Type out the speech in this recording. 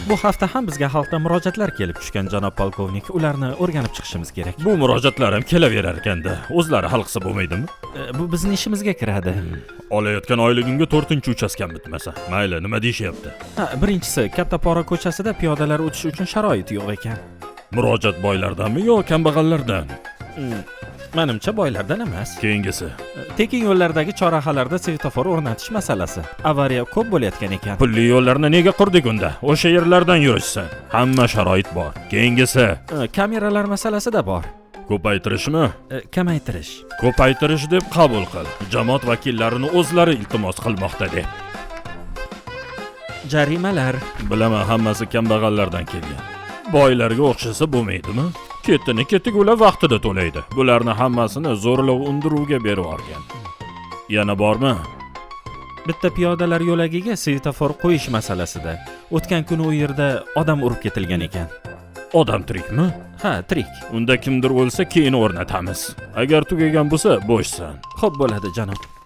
Bu hafta ham bizga xalqdan murojaatlar kelib tushgan, janob polkovnik. Ularni o'rganib chiqishimiz kerak. Bu murojaatlar ham kelaverar ekanda. O'zlari hal qilsa bo'lmaydimi? Bu bizning ishimizga kiradi. Olayotgan oyligimga 4-uchastkam bitmasa. Mayli, nima deyishyapti? Birinchisi, Katta Pora ko'chasida piyodalar o'tish uchun sharoit yo'q ekan. Murojaat boylardanmi yo kambag'allardan? Menimcha boylardan emas. Keyingisi. Tekin yo'llardagi chorrahalarda svetofor o'rnatish masalasi. Avariya ko'p bo'layotgan ekan. Pulli yo'llarni nega qurdik unda? O'sha yerlardan yurishsin. Hamma sharoit bor. Keyingisi. Kameralar masalasida bor. Ko'paytirishmi? Kamaytirish. Ko'paytirish deb qabul qil. Jamoat vakillarini o'zlari iltimos qilmoqda deb. Jarimalar. Bilaman, hammasi kambag'allardan kelgan. Boylarga o'xshasa bo'lmaydimi? Ketini ketiga vaqtida to'laydi. Bularni hammasini zo'rlov undiruvga berib yuborgan. Yana bormi? Bitta piyodalar yo'lagiga svetofor qo'yish masalasida. O'tgan kuni u yerda odam urib ketilgan ekan. Odam tirikmi? Ha, tirik. Unda kimdir o'lsa keyin o'rnatamiz. Agar tugagan bo'lsa, bo'shsan. Xo'p bo'ladi, janob.